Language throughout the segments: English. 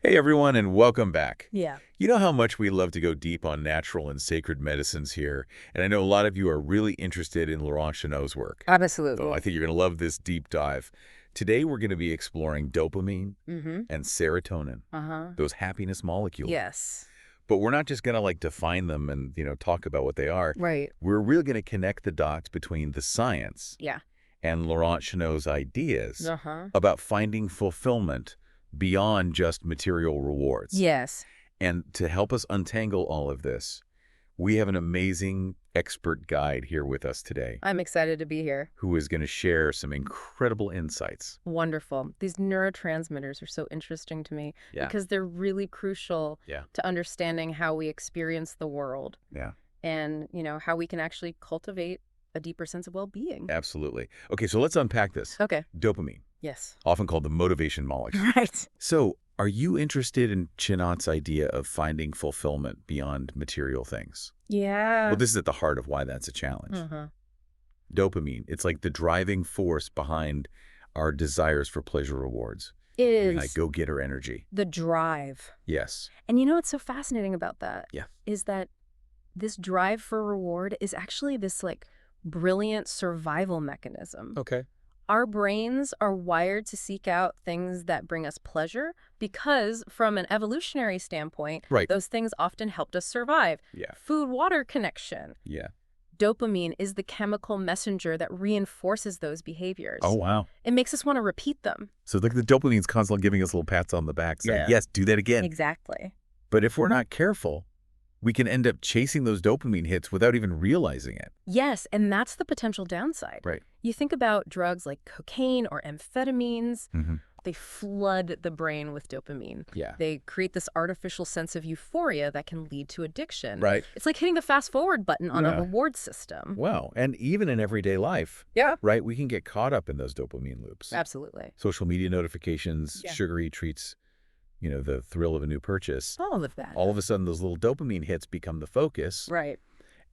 Hey everyone, and welcome back. Yeah. You know how much we love to go deep on natural and sacred medicines here, and I know a lot of you are really interested in Laurent Chenot's work. So I Absolutely. think you're going to love this deep dive. Today we're going to be exploring dopamine Mm-hmm. and serotonin, Uh-huh. those happiness molecules. Yes. But we're not just going to define them and, talk about what they are. Right. We're really going to connect the dots between the science Yeah. and Laurent Chenot's ideas Uh-huh. about finding fulfillment beyond just material rewards. Yes. And to help us untangle all of this, we have an amazing expert guide here with us today I'm excited to be here. who is going to share some incredible insights. Wonderful. These neurotransmitters are so interesting to me Yeah. because they're really crucial Yeah. to understanding how we experience the world Yeah, and, how we can actually cultivate a deeper sense of well-being. absolutely. Okay, so let's unpack this. Okay. Dopamine, Yes. often called the motivation molecule. Right. So, are you interested in Chenot's idea of finding fulfillment beyond material things? Yeah. Well, this is at the heart of why that's a challenge. Uh-huh. Dopamine, it's like the driving force behind our desires for pleasure rewards, It is like go-getter energy. the drive. Yes. And what's so fascinating about that? Yeah. Is that this drive for reward is actually this brilliant survival mechanism. Okay. Our brains are wired to seek out things that bring us pleasure because from an evolutionary standpoint, Right. those things often helped us survive. Yeah. Food-water connection. Yeah. Dopamine is the chemical messenger that reinforces those behaviors. Oh, wow. It makes us want to repeat them. So the dopamine's constantly giving us little pats on the back saying, Yeah. yes, do that again. Exactly. But if we're not careful, we can end up chasing those dopamine hits without even realizing it. Yes, and that's the potential downside. Right. You think about drugs like cocaine or amphetamines, Mm-hmm. they flood the brain with dopamine. Yeah. They create this artificial sense of euphoria that can lead to addiction. Right. It's like hitting the fast forward button on Yeah. a reward system. Wow. And even in everyday life, Yeah. right, we can get caught up in those dopamine loops. Absolutely. Social media notifications, Yeah. sugary treats, the thrill of a new purchase. All of that. All of a sudden, those little dopamine hits become the focus. Right.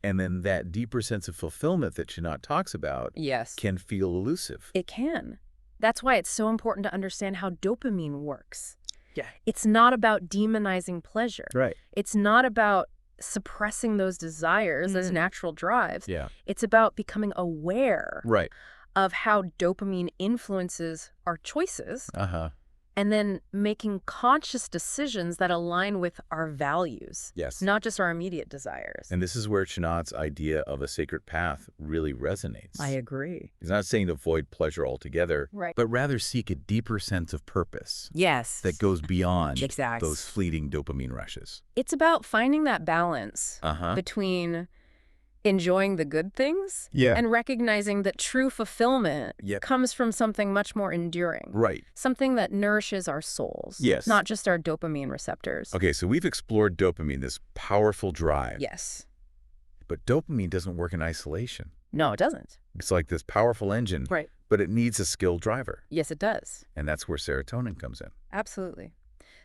And then that deeper sense of fulfillment that Chenot talks about Yes. can feel elusive. It can. That's why it's so important to understand how dopamine works. Yeah. It's not about demonizing pleasure. Right. It's not about suppressing those desires as Mhm. natural drives. Yeah. It's about becoming aware Right. of how dopamine influences our choices Uh-huh. and then making conscious decisions that align with our values, Yes. not just our immediate desires. And this is where Chenot's idea of a sacred path really resonates. I agree. He's not saying to avoid pleasure altogether, Right. but rather seek a deeper sense of purpose Yes. that goes beyond Exactly. those fleeting dopamine rushes. It's about finding that balance Uh-huh. between enjoying the good things Yeah. and recognizing that true fulfillment Yep. comes from something much more enduring. Right. Something that nourishes our souls. Yes. Not just our dopamine receptors. Okay, so we've explored dopamine, this powerful drive. Yes. But dopamine doesn't work in isolation. No, it doesn't. It's like this powerful engine, Right. but it needs a skilled driver. Yes, it does. And that's where serotonin comes in. Absolutely.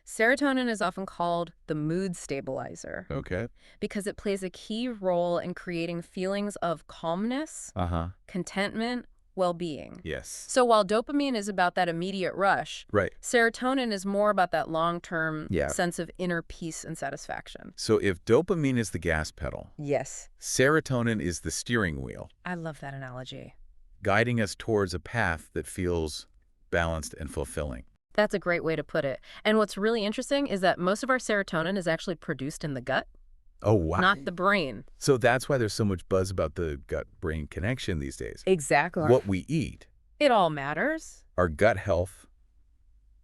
Serotonin is often called the mood stabilizer Okay. because it plays a key role in creating feelings of calmness, Uh-huh. contentment, well-being. Yes. So while dopamine is about that immediate rush, Right. serotonin is more about that long-term Yeah. sense of inner peace and satisfaction. So if dopamine is the gas pedal, Yes. serotonin is the steering wheel, I love that analogy. guiding us towards a path that feels balanced and fulfilling. That's a great way to put it. And what's really interesting is that most of our serotonin is actually produced in the gut, Oh, wow. not the brain. So that's why there's so much buzz about the gut-brain connection these days. Exactly. What we eat, It all matters. our gut health,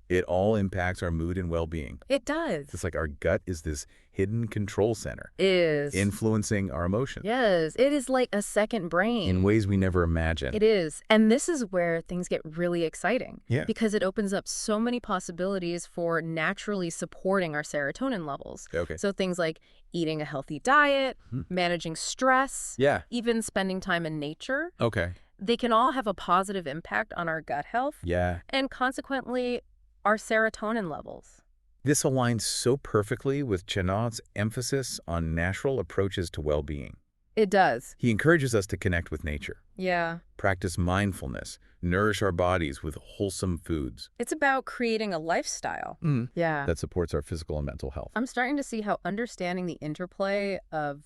it all impacts our mood and well-being. It does. It's like our gut is this hidden control center, Is. influencing our emotions Yes, it is like a second brain. in ways we never imagined. It is. And this is where things get really exciting. Yeah. Because it opens up so many possibilities for naturally supporting our serotonin levels. Okay. So things like eating a healthy diet, managing stress, Yeah. even spending time in nature, Okay. they can all have a positive impact on our gut health Yeah. and consequently our serotonin levels. This aligns so perfectly with Chenot's emphasis on natural approaches to well-being. It does. He encourages us to connect with nature, Yeah. practice mindfulness, nourish our bodies with wholesome foods. It's about creating a lifestyle. Yeah. That supports our physical and mental health. I'm starting to see how understanding the interplay of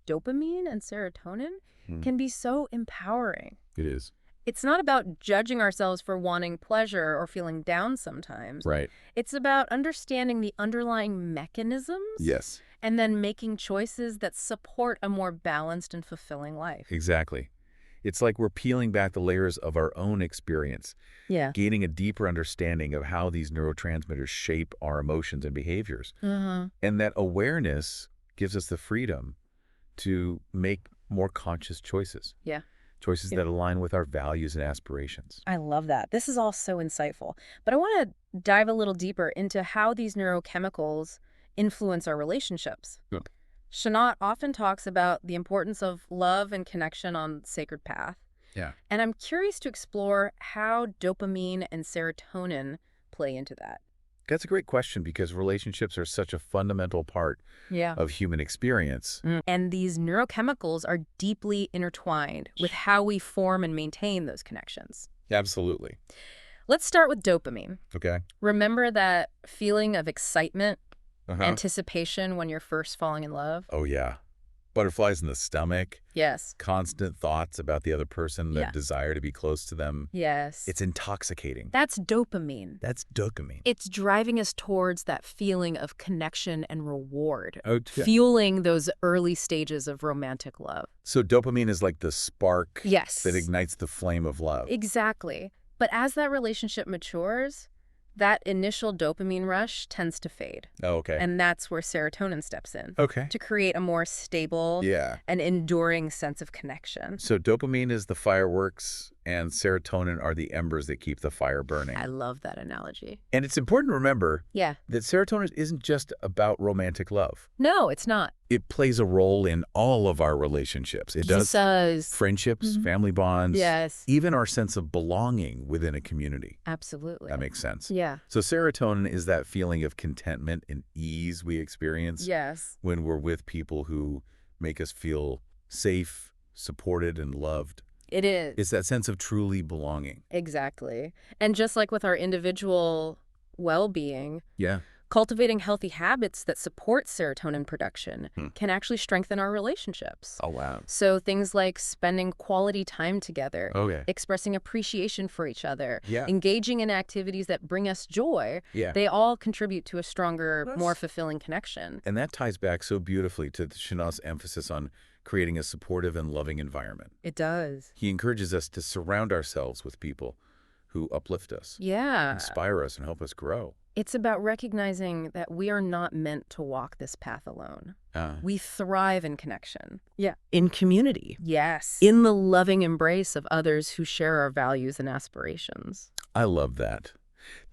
dopamine and serotonin can be so empowering. It is. It's not about judging ourselves for wanting pleasure or feeling down sometimes. Right. It's about understanding the underlying mechanisms. Yes. And then making choices that support a more balanced and fulfilling life. Exactly. It's like we're peeling back the layers of our own experience, gaining a deeper understanding of how these neurotransmitters shape our emotions and behaviors. And that awareness gives us the freedom to make more conscious choices. Choices that align with our values and aspirations. I love that. This is all so insightful. But I want to dive a little deeper into how these neurochemicals influence our relationships. Shanat often talks about the importance of love and connection on sacred path. And I'm curious to explore how dopamine and serotonin play into that. That's a great question because relationships are such a fundamental part of human experience. And these neurochemicals are deeply intertwined with how we form and maintain those connections. Absolutely. Let's start with dopamine. Okay. Remember that feeling of excitement, anticipation when you're first falling in love? Oh, yeah. Butterflies in the stomach. Yes. Constant thoughts about the other person, the desire to be close to them. Yes. It's intoxicating. That's dopamine. That's dopamine. It's driving us towards that feeling of connection and reward, fueling those early stages of romantic love. So dopamine is like the spark Yes. that ignites the flame of love. Exactly. But as that relationship matures, that initial dopamine rush tends to fade. Oh, okay. And that's where serotonin steps in. Okay. To create a more stable and enduring sense of connection. So dopamine is the fireworks and serotonin are the embers that keep the fire burning. I love that analogy. And it's important to remember that serotonin isn't just about romantic love. No, it's not. It plays a role in all of our relationships. It does. Friendships, family bonds, even our sense of belonging within a community. Absolutely. That makes sense. Yeah. So serotonin is that feeling of contentment and ease we experience when we're with people who make us feel safe, supported, and loved. It is. It's that sense of truly belonging. Exactly. And just like with our individual well-being, cultivating healthy habits that support serotonin production can actually strengthen our relationships. Oh, wow. So things like spending quality time together, Okay. expressing appreciation for each other, Yeah. engaging in activities that bring us joy, they all contribute to a stronger, more fulfilling connection. And that ties back so beautifully to Shanat's emphasis on creating a supportive and loving environment. It does. He encourages us to surround ourselves with people who uplift us, inspire us, and help us grow. It's about recognizing that we are not meant to walk this path alone. We thrive in connection. In community. Yes. In the loving embrace of others who share our values and aspirations. I love that.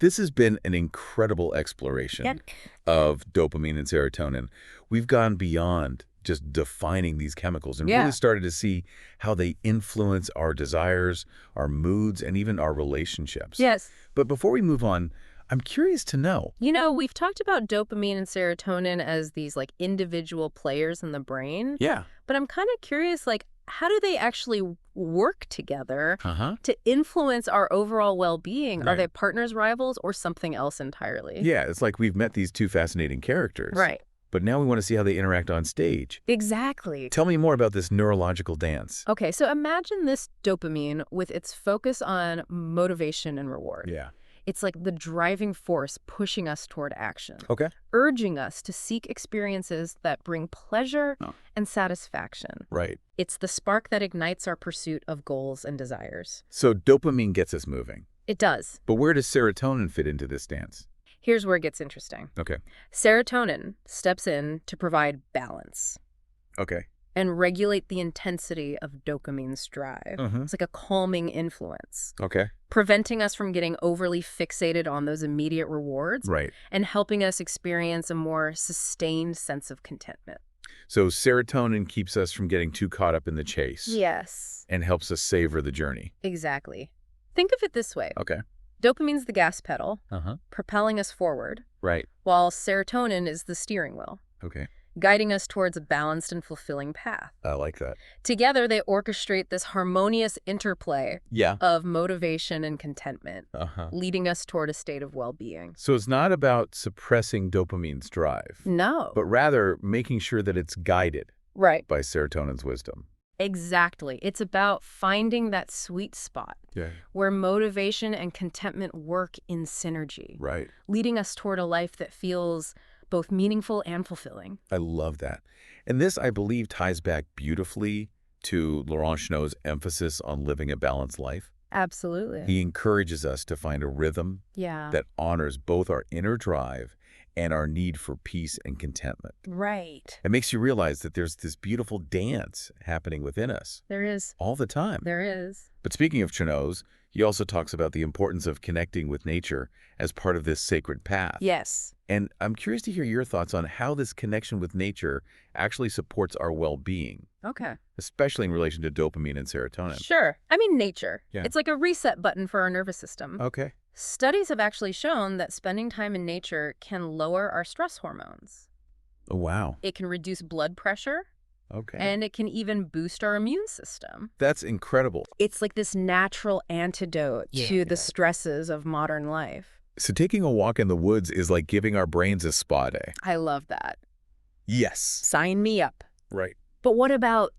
This has been an incredible exploration of dopamine and serotonin. We've gone beyond just defining these chemicals and really started to see how they influence our desires, our moods, and even our relationships. Yes. But before we move on, I'm curious to know. You know, we've talked about dopamine and serotonin as these like individual players in the brain. Yeah. But I'm kind of curious, like, how do they actually work together to influence our overall well-being? Right. Are they partners, rivals, or something else entirely? Yeah, it's like we've met these two fascinating characters. Right. But now we want to see how they interact on stage. Exactly. Tell me more about this neurological dance. Okay, so imagine this dopamine with its focus on motivation and reward. Yeah. It's like the driving force pushing us toward action, Okay. urging us to seek experiences that bring pleasure and satisfaction. Right. It's the spark that ignites our pursuit of goals and desires. So dopamine gets us moving. It does. But where does serotonin fit into this dance? Here's where it gets interesting. Okay. Serotonin steps in to provide balance Okay. and regulate the intensity of dopamine's drive. It's like a calming influence, Okay. preventing us from getting overly fixated on those immediate rewards Right. and helping us experience a more sustained sense of contentment. So serotonin keeps us from getting too caught up in the chase. Yes. And helps us savor the journey. Exactly. Think of it this way. Okay. Dopamine's the gas pedal, Uh-huh. propelling us forward, Right. while serotonin is the steering wheel. Okay. guiding us towards a balanced and fulfilling path. I like that. Together, they orchestrate this harmonious interplay of motivation and contentment, leading us toward a state of well-being. So it's not about suppressing dopamine's drive. No. But rather making sure that it's guided by serotonin's wisdom. Exactly. It's about finding that sweet spot where motivation and contentment work in synergy, leading us toward a life that feels both meaningful and fulfilling. I love that. And this, I believe, ties back beautifully to Laurent Chenot's emphasis on living a balanced life. Absolutely. He encourages us to find a rhythm that honors both our inner drive and our need for peace and contentment. Right. It makes you realize that there's this beautiful dance happening within us. There is. All the time. There is. But speaking of Chenot's, he also talks about the importance of connecting with nature as part of this sacred path. Yes. And I'm curious to hear your thoughts on how this connection with nature actually supports our well-being. Okay. Especially in relation to dopamine and serotonin. Sure. I mean, nature. It's like a reset button for our nervous system. Okay. Studies have actually shown that spending time in nature can lower our stress hormones. Oh, wow. It can reduce blood pressure. Okay. And it can even boost our immune system. That's incredible. It's like this natural antidote to the stresses of modern life. So taking a walk in the woods is like giving our brains a spa day. I love that. Yes. Sign me up. Right. But what about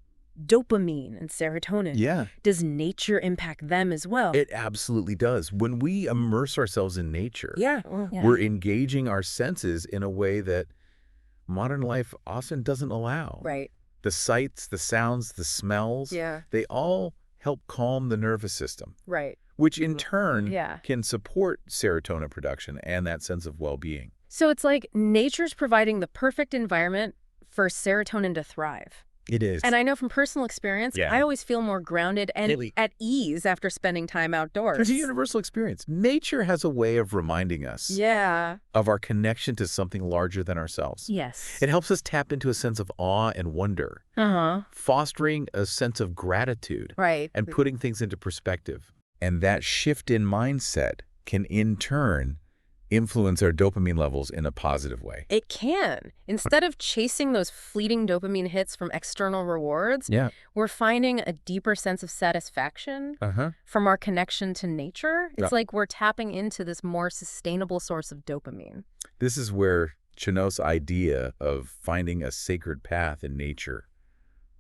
dopamine and serotonin? Yeah. Does nature impact them as well? It absolutely does. When we immerse ourselves in nature, we're engaging our senses in a way that modern life often doesn't allow. Right. The sights, the sounds, the smells, they all help calm the nervous system. Right. Which in turn can support serotonin production and that sense of well-being. So it's like nature's providing the perfect environment for serotonin to thrive. It is. And I know from personal experience, I always feel more grounded and at ease after spending time outdoors. It's a universal experience. Nature has a way of reminding us of our connection to something larger than ourselves. Yes. It helps us tap into a sense of awe and wonder, fostering a sense of gratitude and putting things into perspective. And that shift in mindset can in turn influence our dopamine levels in a positive way. It can. Instead of chasing those fleeting dopamine hits from external rewards, we're finding a deeper sense of satisfaction from our connection to nature. It's like we're tapping into this more sustainable source of dopamine. This is where Chenot's idea of finding a sacred path in nature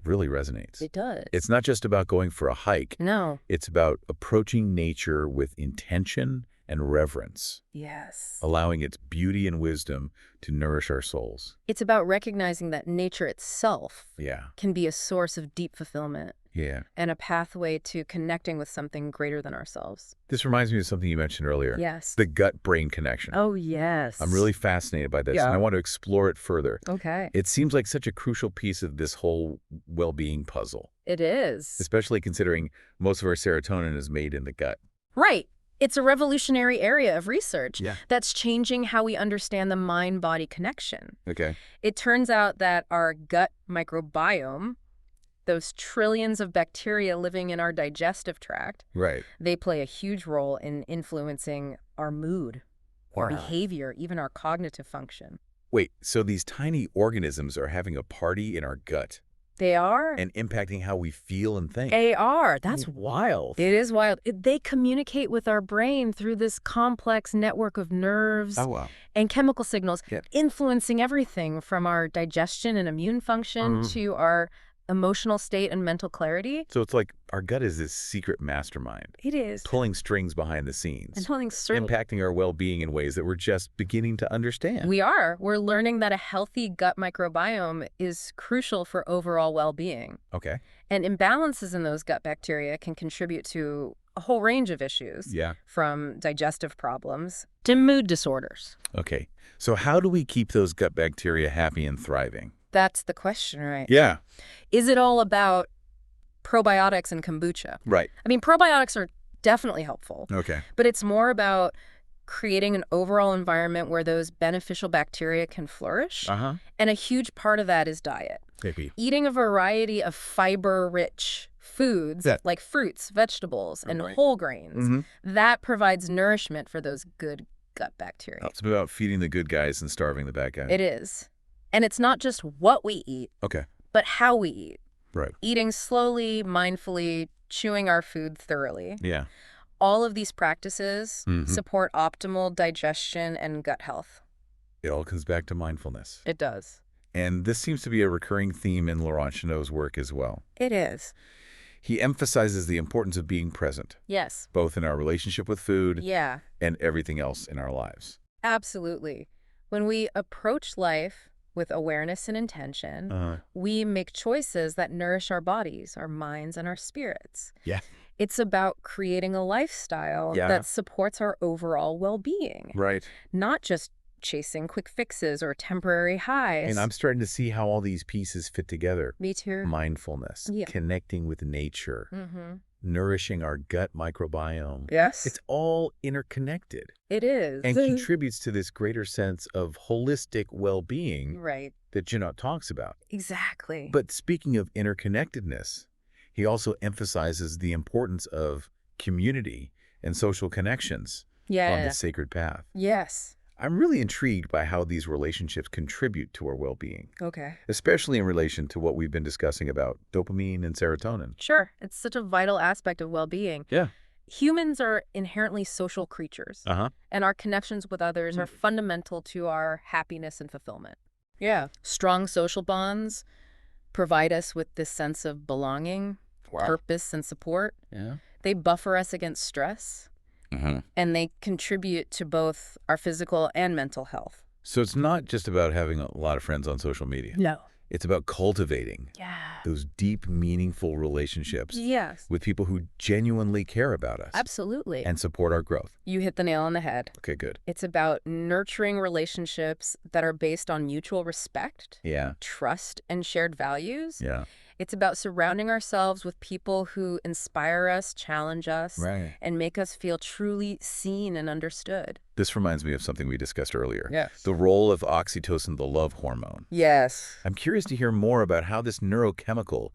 really resonates. It does. It's not just about going for a hike. No. It's about approaching nature with intention and reverence. Yes. Allowing its beauty and wisdom to nourish our souls. It's about recognizing that nature itself can be a source of deep fulfillment. And a pathway to connecting with something greater than ourselves. This reminds me of something you mentioned earlier. Yes. The gut-brain connection. Oh, yes. I'm really fascinated by this, and I want to explore it further. Okay. It seems like such a crucial piece of this whole well-being puzzle. It is. Especially considering most of our serotonin is made in the gut. Right. It's a revolutionary area of research that's changing how we understand the mind-body connection. Okay. It turns out that our gut microbiome, those trillions of bacteria living in our digestive tract, they play a huge role in influencing our mood, our behavior, even our cognitive function. Wait, so these tiny organisms are having a party in our gut? They are. And impacting how we feel and think. They are. That's wild. It is wild. They communicate with our brain through this complex network of nerves and chemical signals, influencing everything from our digestion and immune function to our emotional state and mental clarity. So it's like our gut is this secret mastermind. It is. Pulling strings behind the scenes. And pulling strings. Impacting our well-being in ways that we're just beginning to understand. We are. We're learning that a healthy gut microbiome is crucial for overall well-being. Okay. And imbalances in those gut bacteria can contribute to a whole range of issues. From digestive problems to mood disorders. Okay. So how do we keep those gut bacteria happy and thriving? That's the question, right? Yeah. Is it all about probiotics and kombucha? Right. I mean, probiotics are definitely helpful. Okay. But it's more about creating an overall environment where those beneficial bacteria can flourish. And a huge part of that is diet. Maybe. Eating a variety of fiber-rich foods like fruits, vegetables, and whole grains. That provides nourishment for those good gut bacteria. It's about feeding the good guys and starving the bad guys. It is. And it's not just what we eat, Okay. but how we eat. Right. Eating slowly, mindfully, chewing our food thoroughly. Yeah. All of these practices Mhm. support optimal digestion and gut health. It all comes back to mindfulness. It does. And this seems to be a recurring theme in Laurent Chenot's work as well. It is. He emphasizes the importance of being present, Yes. both in our relationship with food Yeah, and everything else in our lives. absolutely. When we approach life with awareness and intention, we make choices that nourish our bodies, our minds, and our spirits. Yeah. It's about creating a lifestyle that supports our overall well-being, Right. not just chasing quick fixes or temporary highs. And I'm starting to see how all these pieces fit together. Me too. Mindfulness, Yeah. connecting with nature, nourishing our gut microbiome. Yes. It's all interconnected It is. and contributes to this greater sense of holistic well-being Right. that Chenot talks about. Exactly. But speaking of interconnectedness, he also emphasizes the importance of community and social connections on Yeah. the sacred path. Yes. I'm really intrigued by how these relationships contribute to our well-being, Okay. especially in relation to what we've been discussing about dopamine and serotonin. Sure. It's such a vital aspect of well-being. Yeah. Humans are inherently social creatures, and our connections with others are fundamental to our happiness and fulfillment. Yeah. Strong social bonds provide us with this sense of belonging, purpose, and support. Yeah. They buffer us against stress, and they contribute to both our physical and mental health. So it's not just about having a lot of friends on social media. No. It's about cultivating Yeah. those deep, meaningful relationships Yes. with people who genuinely care about us Absolutely. and support our growth. You hit the nail on the head. Okay, good. It's about nurturing relationships that are based on mutual respect, Yeah. trust, and shared values. Yeah. It's about surrounding ourselves with people who inspire us, challenge us, Right. and make us feel truly seen and understood. This reminds me of something we discussed earlier. Yes. The role of oxytocin, the love hormone. Yes. I'm curious to hear more about how this neurochemical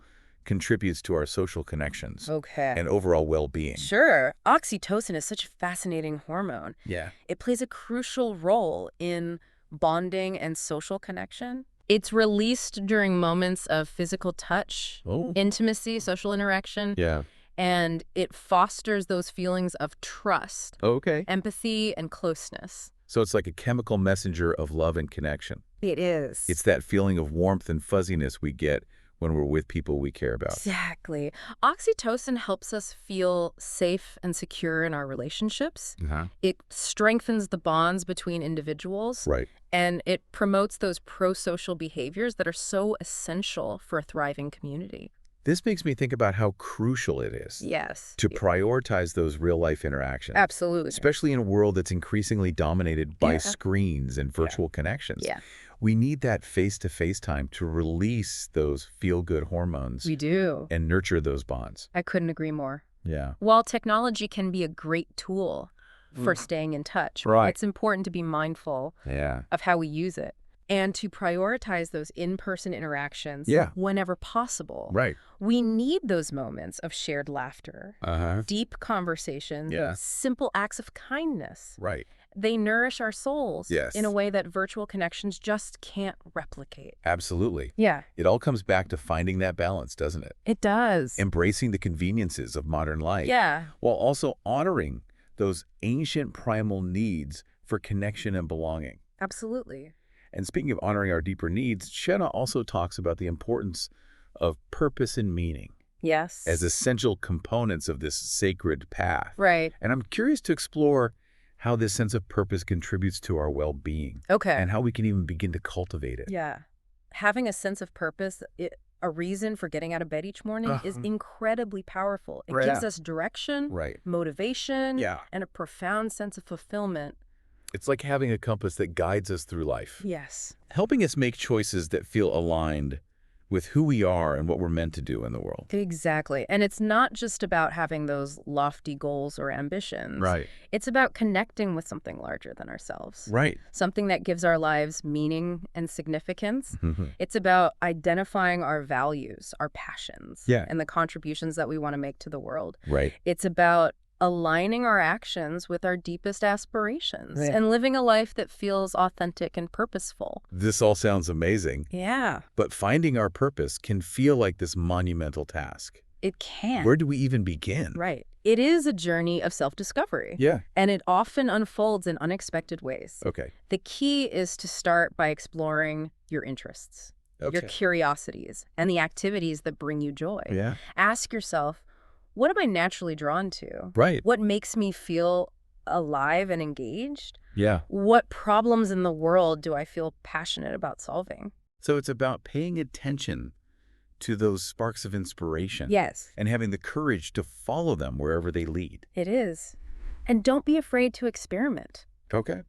contributes to our social connections Okay. and overall well-being. Sure. Oxytocin is such a fascinating hormone. Yeah. It plays a crucial role in bonding and social connection. It's released during moments of physical touch, intimacy, social interaction, Yeah. and it fosters those feelings of trust, Okay. empathy, and closeness. So it's like a chemical messenger of love and connection. It is. It's that feeling of warmth and fuzziness we get when we're with people we care about. Exactly. Oxytocin helps us feel safe and secure in our relationships. It strengthens the bonds between individuals. Right. And it promotes those pro-social behaviors that are so essential for a thriving community. This makes me think about how crucial it is Yes. to prioritize those real-life interactions. Absolutely. Especially in a world that's increasingly dominated by screens and virtual connections. Yeah. We need that face-to-face time to release those feel-good hormones We do. and nurture those bonds. I couldn't agree more. Yeah. While technology can be a great tool for staying in touch, Right. it's important to be mindful Yeah. of how we use it and to prioritize those in-person interactions whenever possible. Right. We need those moments of shared laughter, deep conversations, simple acts of kindness. Right. They nourish our souls Yes. in a way that virtual connections just can't replicate. Absolutely. Yeah, It all comes back to finding that balance, doesn't it? it does. Embracing the conveniences of modern life. Yeah, While also honoring those ancient primal needs for connection and belonging. absolutely. And speaking of honoring our deeper needs, Chenot also talks about the importance of purpose and meaning Yes. as essential components of this sacred path. Right. And I'm curious to explore how this sense of purpose contributes to our well-being Okay. and how we can even begin to cultivate it. Yeah. Having a sense of purpose, a reason for getting out of bed each morning is incredibly powerful. It gives us direction, Right. motivation, Yeah. and a profound sense of fulfillment. It's like having a compass that guides us through life, Yes. helping us make choices that feel aligned with who we are and what we're meant to do in the world. Exactly. And it's not just about having those lofty goals or ambitions. Right. It's about connecting with something larger than ourselves. Right. Something that gives our lives meaning and significance. Mhm. It's about identifying our values, our passions, Yeah. and the contributions that we want to make to the world. Right. It's about aligning our actions with our deepest aspirations and living a life that feels authentic and purposeful. This all sounds amazing. Yeah. But finding our purpose can feel like this monumental task. It can. Where do we even begin? Right. It is a journey of self-discovery. Yeah. And it often unfolds in unexpected ways. Okay. The key is to start by exploring your interests, your curiosities, and the activities that bring you joy. Yeah. Ask yourself, what am I naturally drawn to? Right. What makes me feel alive and engaged? Yeah. What problems in the world do I feel passionate about solving? So it's about paying attention to those sparks of inspiration. Yes. And having the courage to follow them wherever they lead. It is. And don't be afraid to experiment. Okay.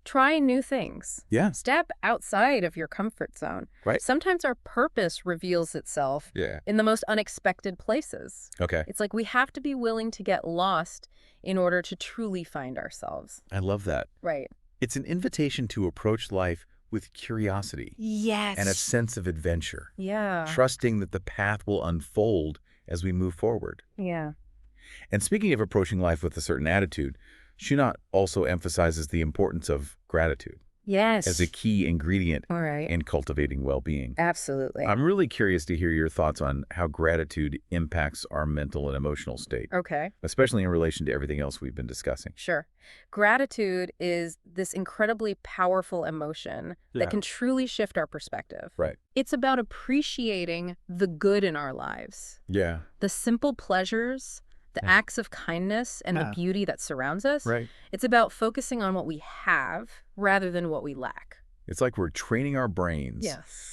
Try new things. Yeah. Step outside of your comfort zone. Right. Sometimes our purpose reveals itself Yeah. in the most unexpected places. Okay. It's like we have to be willing to get lost in order to truly find ourselves. I love that. Right. It's an invitation to approach life with curiosity. Yes. And a sense of adventure. Yeah. Trusting that the path will unfold as we move forward. Yeah. And speaking of approaching life with a certain attitude, Shunat also emphasizes the importance of gratitude Yes. as a key ingredient All right. in cultivating well-being. Absolutely. I'm really curious to hear your thoughts on how gratitude impacts our mental and emotional state, Okay. especially in relation to everything else we've been discussing. Sure. Gratitude is this incredibly powerful emotion that can truly shift our perspective. Right. It's about appreciating the good in our lives, Yeah. the simple pleasures, the acts of kindness, and the beauty that surrounds us. Right. It's about focusing on what we have rather than what we lack. It's like we're training our brains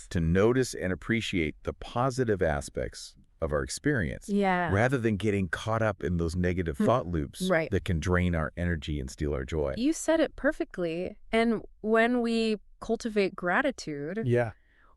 to notice and appreciate the positive aspects of our experience Yeah. rather than getting caught up in those negative thought loops Right. that can drain our energy and steal our joy. You said it perfectly. And when we cultivate gratitude, Yeah.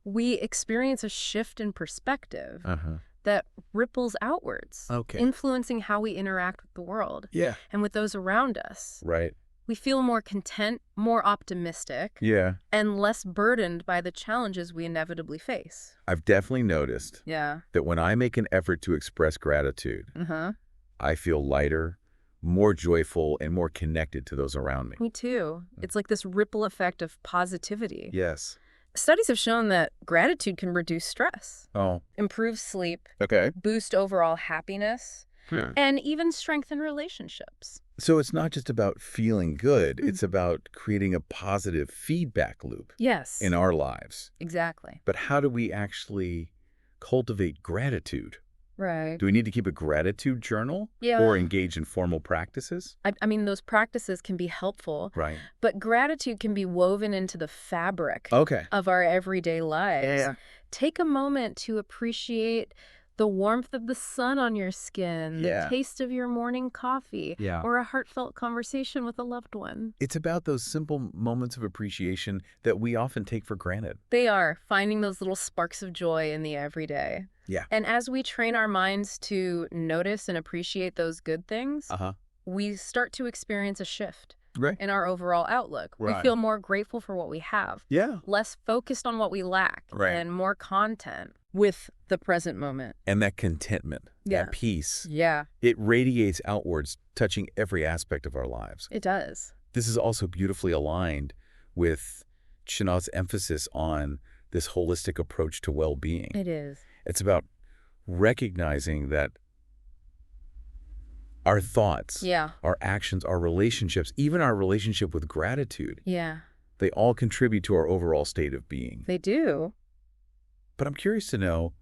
we experience a shift in perspective Uh-huh. that ripples outwards, Okay. influencing how we interact with the world Yeah. and with those around us. Right. We feel more content, more optimistic, Yeah. and less burdened by the challenges we inevitably face. I've definitely noticed Yeah. that when I make an effort to express gratitude, Uh-huh. I feel lighter, more joyful, and more connected to those around me. Me too. It's like this ripple effect of positivity. Yes. Studies have shown that gratitude can reduce stress, Oh, improve sleep, okay. boost overall happiness, and even strengthen relationships. So it's not just about feeling good, it's about creating a positive feedback loop Yes. in our lives. Exactly. But how do we actually cultivate gratitude? Right. Do we need to keep a gratitude journal Yeah. or engage in formal practices? I mean, those practices can be helpful, Right. but gratitude can be woven into the fabric Okay. of our everyday lives. Yeah. Take a moment to appreciate the warmth of the sun on your skin, the Yeah. taste of your morning coffee, Yeah. or a heartfelt conversation with a loved one. It's about those simple moments of appreciation that we often take for granted. They are finding those little sparks of joy in the everyday. Yeah. And as we train our minds to notice and appreciate those good things, Uh-huh. we start to experience a shift Right. in our overall outlook. We Right. feel more grateful for what we have, Yeah. less focused on what we lack, Right. and more content with the present moment. And that contentment, Yeah. that peace, Yeah, it radiates outwards, touching every aspect of our lives. it does. This is also beautifully aligned with Shunat's emphasis on this holistic approach to well-being. It is. It's about recognizing that our thoughts, Yeah, our actions, our relationships, even our relationship with gratitude, yeah, they all contribute to our overall state of being. they do. But I'm curious to know,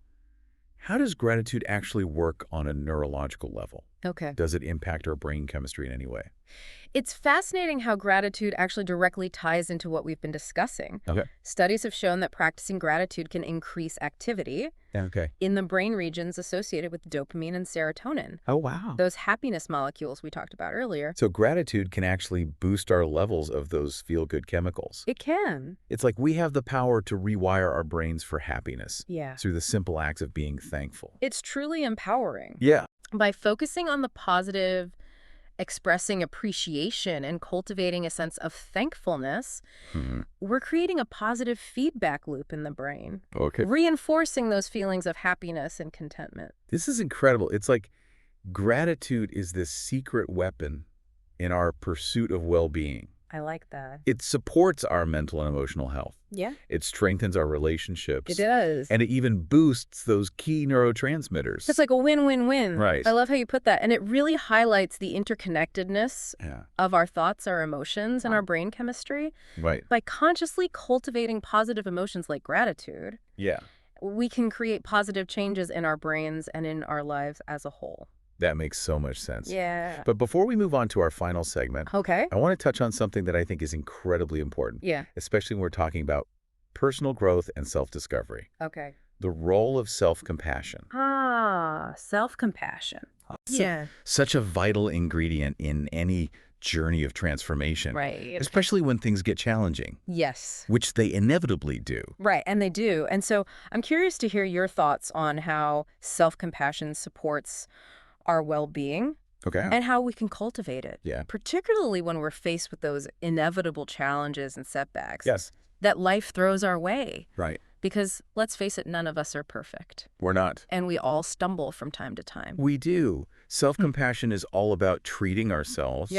how does gratitude actually work on a neurological level? Okay. Does it impact our brain chemistry in any way? It's fascinating how gratitude actually directly ties into what we've been discussing. Okay. Studies have shown that practicing gratitude can increase activity Okay. in the brain regions associated with dopamine and serotonin, Oh, wow. those happiness molecules we talked about earlier. So gratitude can actually boost our levels of those feel-good chemicals. It can. It's like we have the power to rewire our brains for happiness Yeah. through the simple acts of being thankful. It's truly empowering. Yeah. By focusing on the positive, expressing appreciation, and cultivating a sense of thankfulness, we're creating a positive feedback loop in the brain, Okay. reinforcing those feelings of happiness and contentment. This is incredible. It's like Gratitude is this secret weapon in our pursuit of well-being. I like that. It supports our mental and emotional health. Yeah. It strengthens our relationships. It does. And it even boosts those key neurotransmitters. It's like a win-win-win. Right. I love how you put that. And it really highlights the interconnectedness of our thoughts, our emotions, and our brain chemistry. Right. By consciously cultivating positive emotions like gratitude, we can create positive changes in our brains and in our lives as a whole. That makes so much sense. Yeah. But before we move on to our final segment, I want to touch on something that I think is incredibly important. Yeah. Especially when we're talking about personal growth and self-discovery. Okay. The role of self-compassion. Self-compassion. Such a vital ingredient in any journey of transformation. Right. Especially when things get challenging. Yes. Which they inevitably do. Right, and they do. And so I'm curious to hear your thoughts on how self-compassion supports our well-being and how we can cultivate it. Yeah. Particularly when we're faced with those inevitable challenges and setbacks that life throws our way. Right. Because let's face it, none of us are perfect. We're not. And we all stumble from time to time. We do. Self-compassion is all about treating ourselves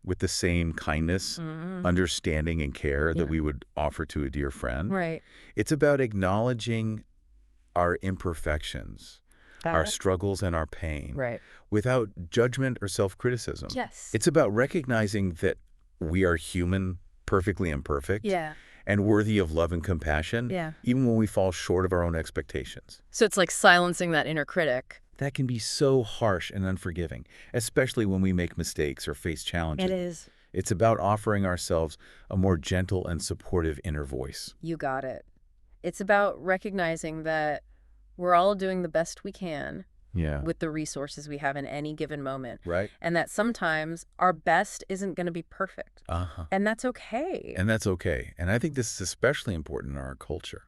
with the same kindness, understanding, and care that we would offer to a dear friend. Right. It's about acknowledging our imperfections, our struggles and our pain, without judgment or self-criticism. Yes. It's about recognizing that we are human, perfectly imperfect, and worthy of love and compassion, even when we fall short of our own expectations. So it's like silencing that inner critic. That can be so harsh and unforgiving, especially when we make mistakes or face challenges. It is. It's about offering ourselves a more gentle and supportive inner voice. You got it. It's about recognizing that we're all doing the best we can with the resources we have in any given moment. Right. And that sometimes our best isn't going to be perfect. And that's okay. And that's okay. And I think this is especially important in our culture.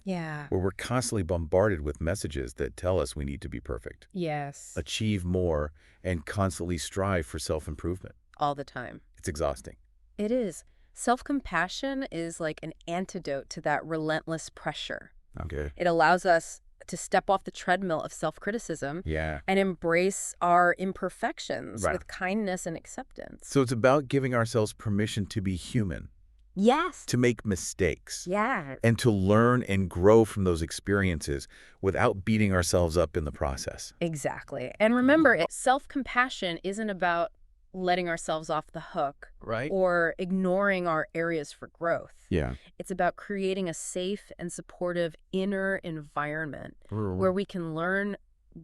Yeah. Where we're constantly bombarded with messages that tell us we need to be perfect. Yes. Achieve more and constantly strive for self-improvement. All the time. It's exhausting. It is. Self-compassion is like an antidote to that relentless pressure. Okay. It allows us to step off the treadmill of self-criticism and embrace our imperfections with kindness and acceptance. So it's about giving ourselves permission to be human. Yes. To make mistakes. Yes. And to learn and grow from those experiences without beating ourselves up in the process. Exactly. And remember, self-compassion isn't about letting ourselves off the hook or ignoring our areas for growth. Yeah. It's about creating a safe and supportive inner environment where we can learn,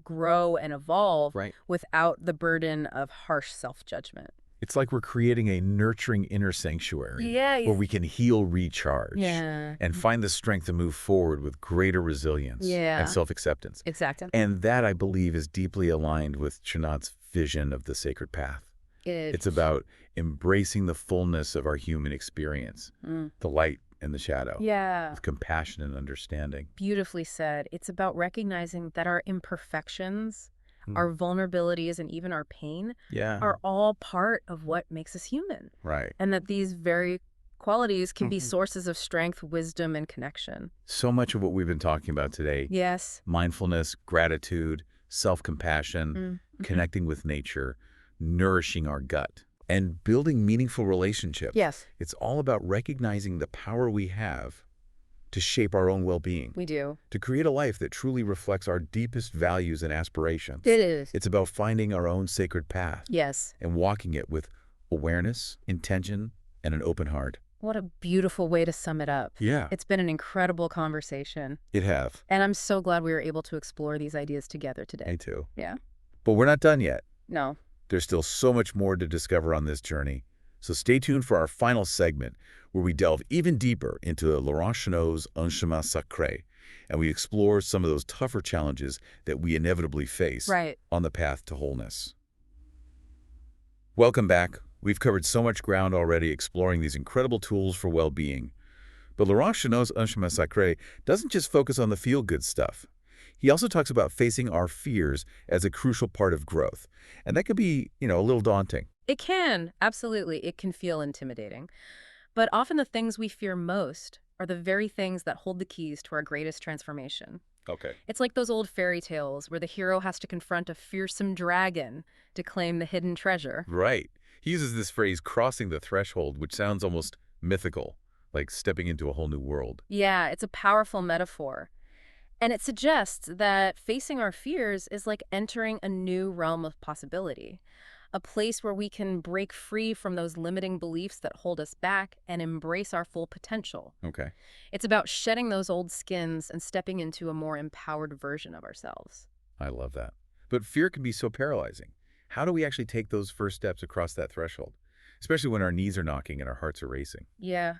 grow, and evolve without the burden of harsh self-judgment. It's like we're creating a nurturing inner sanctuary where we can heal, recharge, and find the strength to move forward with greater resilience and self-acceptance. Exactly. And that, I believe, is deeply aligned with Shanat's vision of the sacred path. It's about embracing the fullness of our human experience, the light and the shadow, with compassion and understanding. Beautifully said. It's about recognizing that our imperfections, our vulnerabilities, and even our pain are all part of what makes us human. Right. And that these very qualities can be sources of strength, wisdom, and connection. So much of what we've been talking about today, mindfulness, gratitude, self-compassion, connecting with nature, nourishing our gut, and building meaningful relationships. It's all about recognizing the power we have to shape our own well-being. We do. To create a life that truly reflects our deepest values and aspirations. It is. It's about finding our own sacred path. And walking it with awareness, intention, and an open heart. What a beautiful way to sum it up. Yeah. It's been an incredible conversation. It have. And I'm so glad we were able to explore these ideas together today. Me too. Yeah. But we're not done yet. No. There's still so much more to discover on this journey. So stay tuned for our final segment, where we delve even deeper into Laurent Chenot's Un Chemin Sacré, and we explore some of those tougher challenges that we inevitably face on the path to wholeness. Welcome back. We've covered so much ground already exploring these incredible tools for well-being. But Laurent Chenot's Un Chemin Sacré doesn't just focus on the feel-good stuff. He also talks about facing our fears as a crucial part of growth. And that could be, a little daunting. It can. Absolutely. It can feel intimidating. But often the things we fear most are the very things that hold the keys to our greatest transformation. Okay. It's like those old fairy tales where the hero has to confront a fearsome dragon to claim the hidden treasure. Right. He uses this phrase, crossing the threshold, which sounds almost mythical, like stepping into a whole new world. Yeah, it's a powerful metaphor. And it suggests that facing our fears is like entering a new realm of possibility, a place where we can break free from those limiting beliefs that hold us back and embrace our full potential. Okay. It's about shedding those old skins and stepping into a more empowered version of ourselves. I love that. But fear can be so paralyzing. How do we actually take those first steps across that threshold, especially when our knees are knocking and our hearts are racing? Yeah.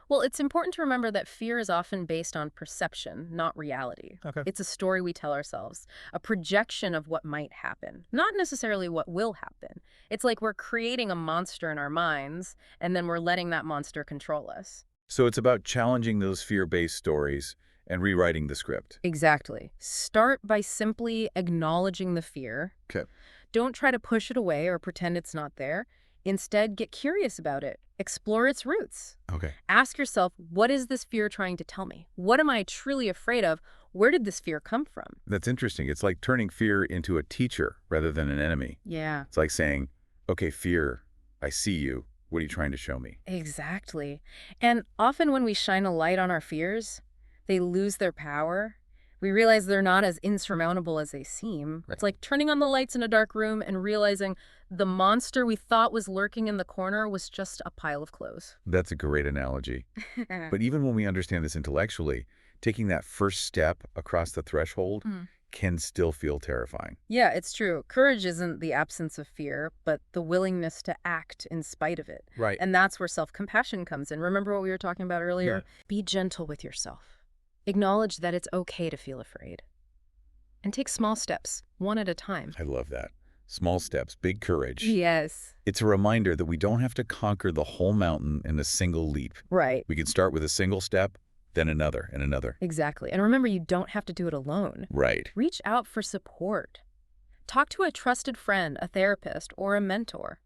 Well, it's important to remember that fear is often based on perception, not reality. Okay. It's a story we tell ourselves, a projection of what might happen, not necessarily what will happen. It's like we're creating a monster in our minds, and then we're letting that monster control us. So it's about challenging those fear-based stories and rewriting the script. Exactly. Start by simply acknowledging the fear. Okay. Don't try to push it away or pretend it's not there. Instead, get curious about it. Explore its roots. Okay. Ask yourself, what is this fear trying to tell me? What am I truly afraid of? Where did this fear come from? That's interesting. It's like turning fear into a teacher rather than an enemy. Yeah, It's like saying, okay, fear, I see you. What are you trying to show me? exactly. And often when we shine a light on our fears, they lose their power. We realize they're not as insurmountable as they seem. Right. It's like turning on the lights in a dark room and realizing the monster we thought was lurking in the corner was just a pile of clothes. That's a great analogy. But even when we understand this intellectually, taking that first step across the threshold can still feel terrifying. Yeah, it's true. Courage isn't the absence of fear, but the willingness to act in spite of it. Right. And that's where self-compassion comes in. Remember what we were talking about earlier? Yeah. Be gentle with yourself. Acknowledge that it's okay to feel afraid. And take small steps, one at a time. I love that. Small steps, big courage. Yes. It's a reminder that we don't have to conquer the whole mountain in a single leap. Right. We can start with a single step, then another and another. Exactly. And remember, you don't have to do it alone. Right. Reach out for support. Talk to a trusted friend, a therapist, or a mentor.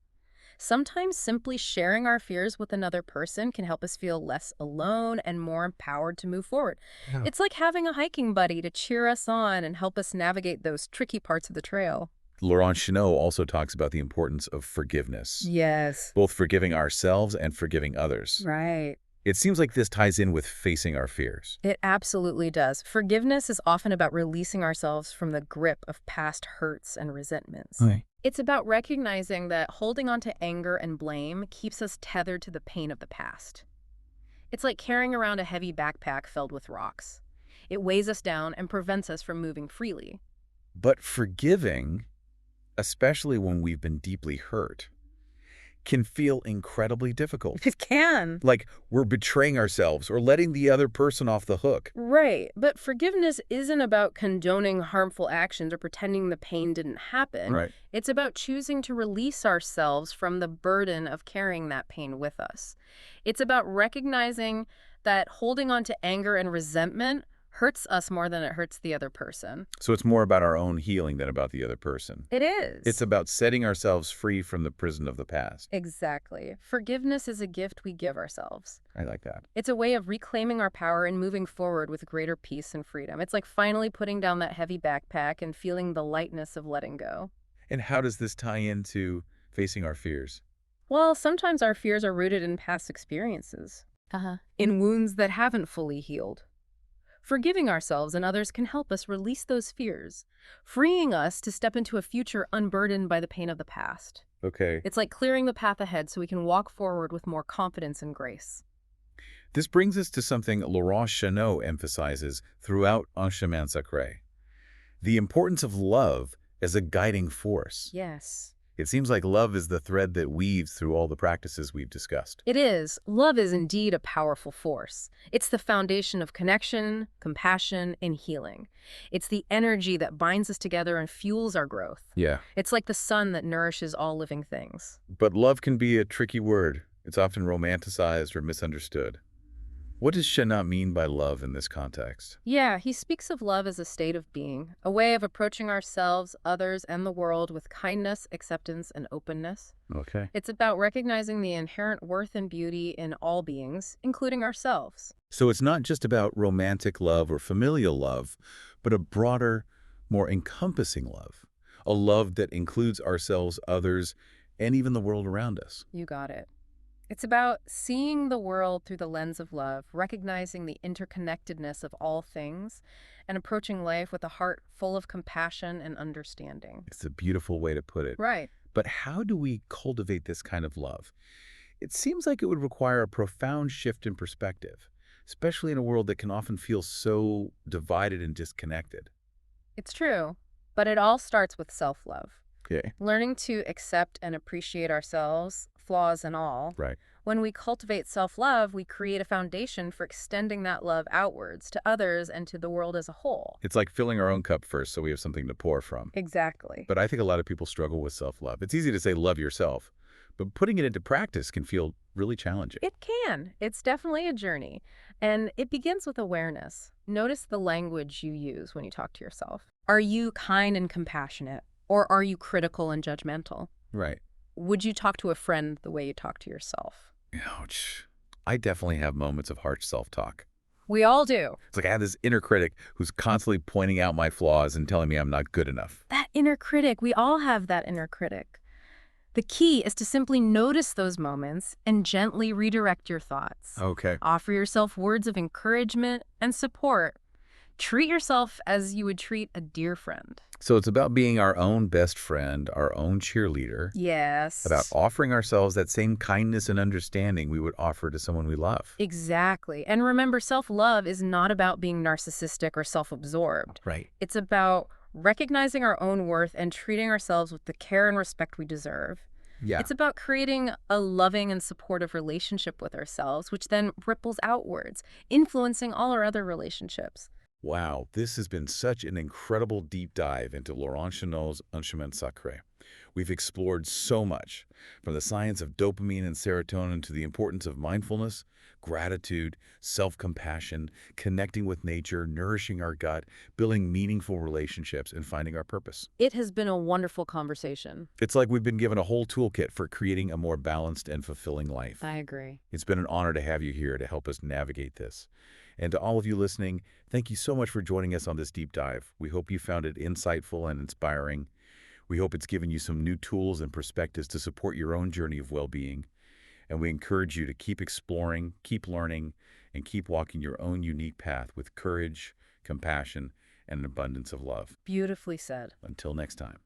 Sometimes simply sharing our fears with another person can help us feel less alone and more empowered to move forward. Yeah. It's like having a hiking buddy to cheer us on and help us navigate those tricky parts of the trail. Laurent Chenot also talks about the importance of forgiveness, Yes. both forgiving ourselves and forgiving others. Right. It seems like this ties in with facing our fears. It absolutely does. Forgiveness is often about releasing ourselves from the grip of past hurts and resentments. Right. It's about recognizing that holding on to anger and blame keeps us tethered to the pain of the past. It's like carrying around a heavy backpack filled with rocks. It weighs us down and prevents us from moving freely. But forgiving, especially when we've been deeply hurt, can feel incredibly difficult. It can. Like we're betraying ourselves or letting the other person off the hook. Right, but forgiveness isn't about condoning harmful actions or pretending the pain didn't happen. Right. It's about choosing to release ourselves from the burden of carrying that pain with us. It's about recognizing that holding on to anger and resentment hurts us more than it hurts the other person. So it's more about our own healing than about the other person. It is. It's about setting ourselves free from the prison of the past. Exactly. Forgiveness is a gift we give ourselves. I like that. It's a way of reclaiming our power and moving forward with greater peace and freedom. It's like finally putting down that heavy backpack and feeling the lightness of letting go. And how does this tie into facing our fears? Well, sometimes our fears are rooted in past experiences, in wounds that haven't fully healed. Forgiving ourselves and others can help us release those fears, freeing us to step into a future unburdened by the pain of the past. Okay. It's like clearing the path ahead so we can walk forward with more confidence and grace. This brings us to something Laurent Chenot emphasizes throughout Un Chemin Sacré: the importance of love as a guiding force. Yes. It seems like love is the thread that weaves through all the practices we've discussed. It is. Love is indeed a powerful force. It's the foundation of connection, compassion, and healing. It's the energy that binds us together and fuels our growth. Yeah. It's like the sun that nourishes all living things. But love can be a tricky word. It's often romanticized or misunderstood. What does Chenot mean by love in this context? Yeah, he speaks of love as a state of being, a way of approaching ourselves, others, and the world with kindness, acceptance, and openness. Okay. It's about recognizing the inherent worth and beauty in all beings, including ourselves. So it's not just about romantic love or familial love, but a broader, more encompassing love. A love that includes ourselves, others, and even the world around us. You got it. It's about seeing the world through the lens of love, recognizing the interconnectedness of all things, and approaching life with a heart full of compassion and understanding. It's a beautiful way to put it. Right. But how do we cultivate this kind of love? It seems like it would require a profound shift in perspective, especially in a world that can often feel so divided and disconnected. It's true, but it all starts with self-love. Okay. Learning to accept and appreciate ourselves, flaws and all. Right. When we cultivate self-love, we create a foundation for extending that love outwards to others and to the world as a whole. It's like filling our own cup first so we have something to pour from. Exactly. But I think a lot of people struggle with self-love. It's easy to say love yourself, but putting it into practice can feel really challenging. It can. It's definitely a journey. And it begins with awareness. Notice the language you use when you talk to yourself. Are you kind and compassionate? Or are you critical and judgmental? Right. Would you talk to a friend the way you talk to yourself? Ouch. I definitely have moments of harsh self-talk. We all do. It's like I have this inner critic who's constantly pointing out my flaws and telling me I'm not good enough. That inner critic, we all have that inner critic. The key is to simply notice those moments and gently redirect your thoughts. Okay. Offer yourself words of encouragement and support. Treat yourself as you would treat a dear friend. So it's about being our own best friend, our own cheerleader. Yes. About offering ourselves that same kindness and understanding we would offer to someone we love. Exactly. And remember, self-love is not about being narcissistic or self-absorbed. Right. It's about recognizing our own worth and treating ourselves with the care and respect we deserve. Yeah. It's about creating a loving and supportive relationship with ourselves, which then ripples outwards, influencing all our other relationships. Wow, this has been such an incredible deep dive into Laurent Chenot's Un Chemin Sacré. We've explored so much, from the science of dopamine and serotonin to the importance of mindfulness, gratitude, self-compassion, connecting with nature, nourishing our gut, building meaningful relationships, and finding our purpose. It has been a wonderful conversation. It's like we've been given a whole toolkit for creating a more balanced and fulfilling life. I agree. It's been an honor to have you here to help us navigate this. And to all of you listening, thank you so much for joining us on this deep dive. We hope you found it insightful and inspiring. We hope it's given you some new tools and perspectives to support your own journey of well-being. And we encourage you to keep exploring, keep learning, and keep walking your own unique path with courage, compassion, and an abundance of love. Beautifully said. Until next time.